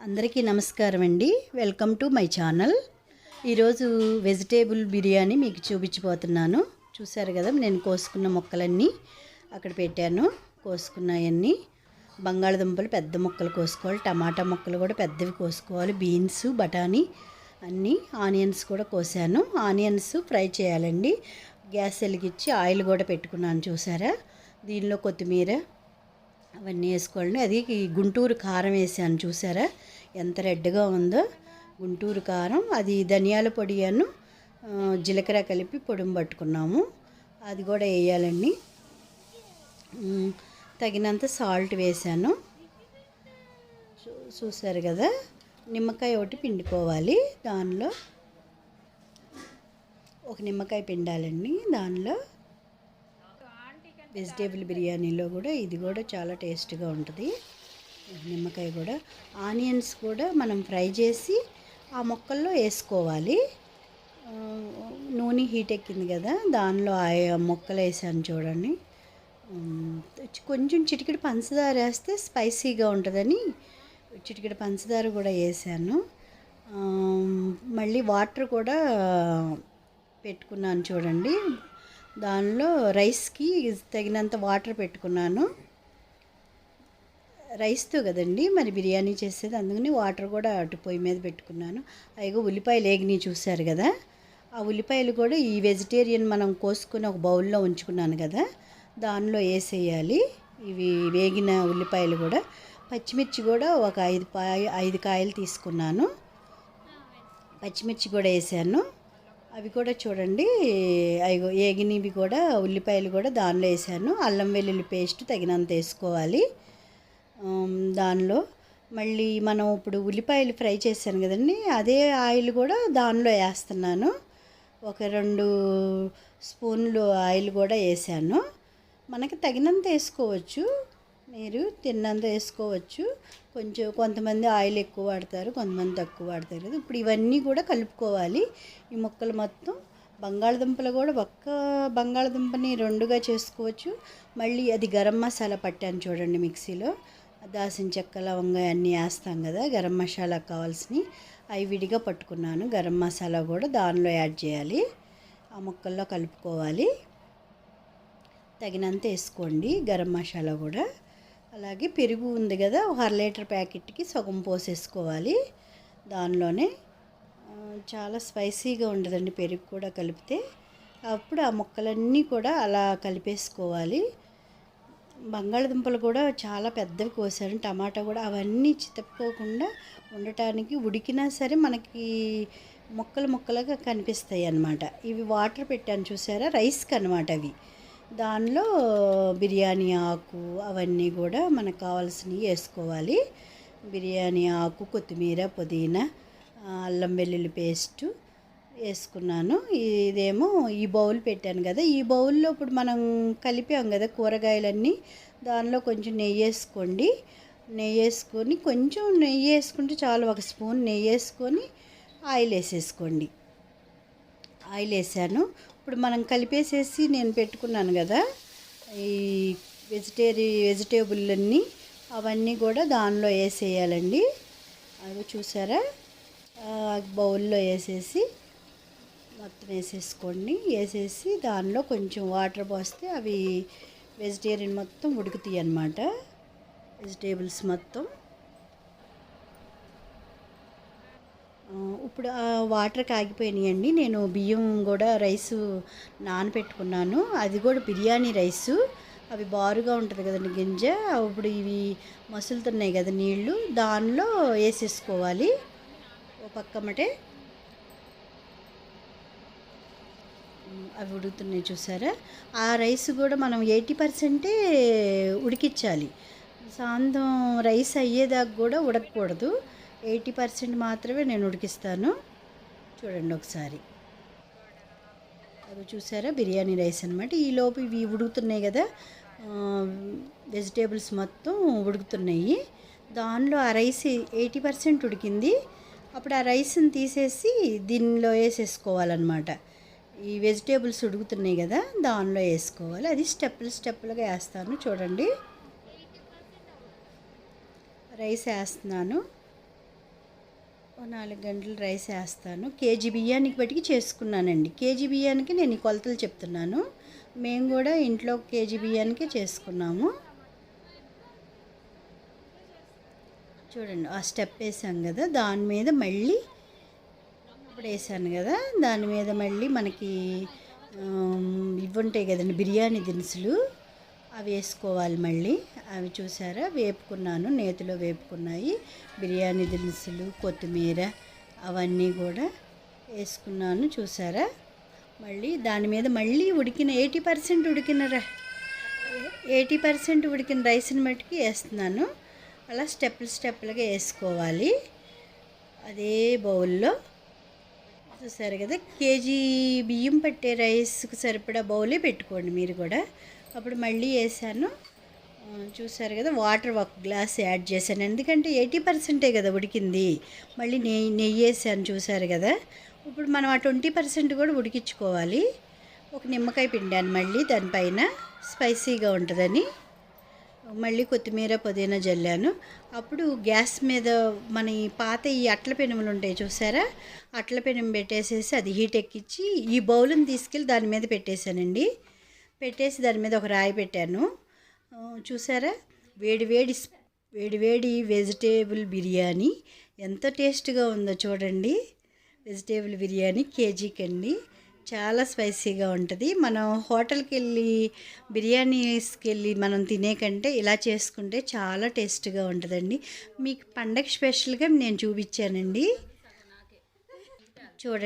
అందరికీ నమస్కారం అండి. Welcome to my channel. ఈరోజు వెజిటేబుల్ బిర్యానీ మీకు చూపించబోతున్నాను. చూసారు కదా, నేను కోసుకున్న మొక్కలన్నీ అక్కడ పెట్టాను. కోసుకున్నాయన్నీ బంగాళదుంపలు పెద్ద ముక్కలు కోసుకోవాలి, టమాటా ముక్కలు కూడా పెద్దవి కోసుకోవాలి, బీన్స్, బఠానీ అన్నీ, ఆనియన్స్ కూడా కోసాను. ఆనియన్స్ ఫ్రై చేయాలండి. గ్యాస్ వెలిగించి ఆయిల్ కూడా పెట్టుకున్నాను. చూసారా, దీనిలో కొత్తిమీర అవన్నీ వేసుకోండి. అది గుంటూరు కారం వేసాను. చూసారా ఎంత రెడ్గా ఉందో. గుంటూరు కారం, అది ధనియాల పొడి అను జీలకర్ర కలిపి పొడిని పట్టుకున్నాము, అది కూడా వేయాలండి. తగినంత సాల్ట్ వేసాను. చూసారు కదా, నిమ్మకాయ ఒకటి పిండుకోవాలి. దానిలో ఒక నిమ్మకాయ పిండాలండి. దానిలో వెజిటేబుల్ బిర్యానీలో కూడా ఇది కూడా చాలా టేస్ట్గా ఉంటుంది. నిమ్మకాయ కూడా, ఆనియన్స్ కూడా మనం ఫ్రై చేసి ఆ మొక్కల్లో వేసుకోవాలి. నూనె హీట్ ఎక్కింది కదా, దానిలో ఆ మొక్కలు వేసాను చూడండి. కొంచెం చిటికెడు పంచదార వేస్తే స్పైసీగా ఉంటుందని చిటికెడు పంచదార కూడా వేసాను. మళ్ళీ వాటర్ కూడా పెట్టుకున్నాను చూడండి. దానిలో రైస్కి తగినంత వాటర్ పెట్టుకున్నాను. రైస్తో కదండి మరి బిర్యానీ చేసేది, అందుకని వాటర్ కూడా అటు పొయ్యి మీద పెట్టుకున్నాను. అయిగో ఉల్లిపాయలు వేగినాయి చూసారు కదా. ఆ ఉల్లిపాయలు కూడా ఈ వెజిటేరియన్ మనం కోసుకుని ఒక బౌల్లో ఉంచుకున్నాను కదా, దానిలో వేసేయాలి. ఇవి వేగిన ఉల్లిపాయలు కూడా. పచ్చిమిర్చి కూడా ఒక 5 కాయలు తీసుకున్నాను. పచ్చిమిర్చి కూడా వేసాను. అవి కూడా చూడండి, అవి వేగినవి కూడా, ఉల్లిపాయలు కూడా దానిలో వేసాను. అల్లం వెల్లుల్లి పేస్ట్ తగినంత వేసుకోవాలి. దానిలో మళ్ళీ మనం ఇప్పుడు ఉల్లిపాయలు ఫ్రై చేశాను కదండి, అదే ఆయిల్ కూడా దానిలో వేస్తున్నాను. ఒక 2 స్పూన్లు ఆయిల్ కూడా వేసాను. మనకి తగినంత వేసుకోవచ్చు, మీరు తిన్నంత వేసుకోవచ్చు. కొంతమంది ఆయిల్ ఎక్కువ వాడతారు, కొంతమంది తక్కువ వాడతారు కదా. ఇప్పుడు ఇవన్నీ కూడా కలుపుకోవాలి. ఈ ముక్కలు మొత్తం, బంగాళదుంపలు కూడా ఒక్క బంగాళదుంపని 2గా చేసుకోవచ్చు. మళ్ళీ అది గరం మసాలా పట్టాను చూడండి మిక్సీలో. దాల్చిన చెక్క, లవంగ అన్నీ వేస్తాం కదా, గరం మసాలా కావాల్సినవి అవి విడిగా పట్టుకున్నాను. గరం మసాలా కూడా దానిలో యాడ్ చేయాలి, ఆ ముక్కల్లో కలుపుకోవాలి. తగినంత వేసుకోండి గరం మసాలా కూడా. అలాగే పెరుగు ఉంది కదా, ఒక 1/2 లీటర్ ప్యాకెట్కి సగం పోసేసుకోవాలి దానిలోనే. చాలా స్పైసీగా ఉండదండి పెరుగు కూడా కలిపితే. అప్పుడు ఆ ముక్కలన్నీ కూడా అలా కలిపేసుకోవాలి. బంగాళదుంపలు కూడా చాలా పెద్దవి కోసాను, టమాటా కూడా. అవన్నీ చితక్కోకుండా ఉండటానికి ఉడికినా సరే మనకి ముక్కలుగా కనిపిస్తాయి అన్నమాట. ఇవి వాటర్ పెట్టాను చూసారా, రైస్కి అన్నమాట అవి. దానిలో బిర్యానీ ఆకు అవన్నీ కూడా మనకు కావాల్సినవి వేసుకోవాలి. బిర్యానీ ఆకు, కొత్తిమీర, పుదీనా, అల్లం వెల్లుల్లి పేస్టు వేసుకున్నాను. ఇదేమో ఈ బౌల్ పెట్టాను కదా, ఈ బౌల్లో ఇప్పుడు మనం కలిపాం కదా కూరగాయలన్నీ, దానిలో కొంచెం నెయ్యి వేసుకోండి. నెయ్యి వేసుకొని, కొంచెం నెయ్యి వేసుకుంటే చాలు, 1 స్పూన్ నెయ్యి వేసుకొని ఆయిల్ వేసేసుకోండి. ఆయిల్ వేసాను. ఇప్పుడు మనం కలిపేసేసి నేను పెట్టుకున్నాను కదా ఈ వెజిటేబుల్ అన్నీ, అవన్నీ కూడా దానిలో వేసేయాలండి. అవి చూసారా, బౌల్లో వేసేసి మొత్తం వేసేసుకోండి. వేసేసి దానిలో కొంచెం వాటర్ పోస్తే అవి వెజిటేరియన్ మొత్తం ఉడుకుతాయి అన్నమాట, వెజిటేబుల్స్ మొత్తం. ఇప్పుడు ఆ వాటర్ కాగిపోయినాయండి. నేను బియ్యం కూడా రైసు నానబెట్టుకున్నాను. అది కూడా బిర్యానీ రైసు. అవి బారుగా ఉంటుంది కదండి గింజ. ఇప్పుడు ఇవి మసులుతున్నాయి కదా నీళ్ళు, దానిలో వేసేసుకోవాలి ఓ పక్కమటే. అవి ఉడుకుతున్నాయి చూసారా. ఆ రైస్ కూడా మనం 80% ఉడికించాలి. సాయంత్రం రైస్ అయ్యేదాకా కూడా ఉడకకూడదు, 80% మాత్రమే నేను ఉడికిస్తాను. చూడండి ఒకసారి. అవి చూసారా, బిర్యానీ రైస్ అనమాట. ఈలోపు ఇవి ఉడుకుతున్నాయి కదా, వెజిటేబుల్స్ మొత్తం ఉడుకుతున్నాయి. దానిలో ఆ రైస్ 80% ఉడికింది. అప్పుడు ఆ రైస్ని తీసేసి దీనిలో వేసేసుకోవాలన్నమాట. ఈ వెజిటేబుల్స్ ఉడుకుతున్నాయి కదా, దానిలో వేసుకోవాలి. అది స్టెప్పులుగా వేస్తాను చూడండి. రైస్ వేస్తున్నాను. ఓ 4 గంటలు రైస్ వేస్తాను. కేజీ బియ్యానికి బట్టి చేసుకున్నానండి. కేజీ బియ్యానికి నేను ఈ కొలతలు చెప్తున్నాను. మేము కూడా ఇంట్లో కేజీ బియ్యానికే చేసుకున్నాము. చూడండి ఆ స్టెప్ వేసాం కదా, దాని మీద మళ్ళీ ఇప్పుడు వేసాను కదా, దాని మీద మళ్ళీ మనకి ఇవి ఉంటాయి కదండి బిర్యానీ దినుసులు, అవి వేసుకోవాలి మళ్ళీ. అవి చూసారా వేపుకున్నాను, నేతిలో వేపుకున్నాయి బిర్యానీ దినుసులు, కొత్తిమీర అవన్నీ కూడా వేసుకున్నాను చూసారా. మళ్ళీ దాని మీద మళ్ళీ ఉడికిన 80% ఉడికిన 80% ఉడికిన రైస్ని మట్టుకి వేస్తున్నాను. అలా స్టెప్పులుగా వేసుకోవాలి. అదే బౌల్లో చూసారు కదా, కేజీ బియ్యం పట్టే రైస్కి సరిపడా బౌలే పెట్టుకోండి మీరు కూడా. అప్పుడు మళ్ళీ వేసాను చూసారు కదా, వాటర్ ఒక గ్లాస్ యాడ్ చేశాను, ఎందుకంటే 80% కదా ఉడికింది. మళ్ళీ నెయ్యి వేసాను చూసారు కదా. ఇప్పుడు మనం ఆ 20% కూడా ఉడికించుకోవాలి. ఒక నిమ్మకాయ పిండాను మళ్ళీ దానిపైన, స్పైసీగా ఉంటుందని. మళ్ళీ కొత్తిమీర పుదీనా జల్లాను. అప్పుడు గ్యాస్ మీద మన ఈ పాత ఈ అట్ల పెనుములు ఉంటాయి చూసారా, అట్ల పెనుము పెట్టేసేసి అది హీట్ ఎక్కించి ఈ బౌల్ని తీసుకెళ్ళి దాని మీద పెట్టేశానండి. పెట్టేసి దాని మీద ఒక రాయి పెట్టాను చూసారా. వేడి వేడి వెజిటేబుల్ బిర్యానీ ఎంత టేస్ట్గా ఉందో చూడండి. వెజిటేబుల్ బిర్యానీ కేజీకి అండి, చాలా స్పైసీగా ఉంటుంది. మనం హోటల్కి వెళ్ళి బిర్యానీస్కి వెళ్ళి మనం తినే కంటే ఇలా చేసుకుంటే చాలా టేస్ట్గా ఉంటుందండి. మీకు పండగ స్పెషల్గా నేను చూపించానండి, చూడండి.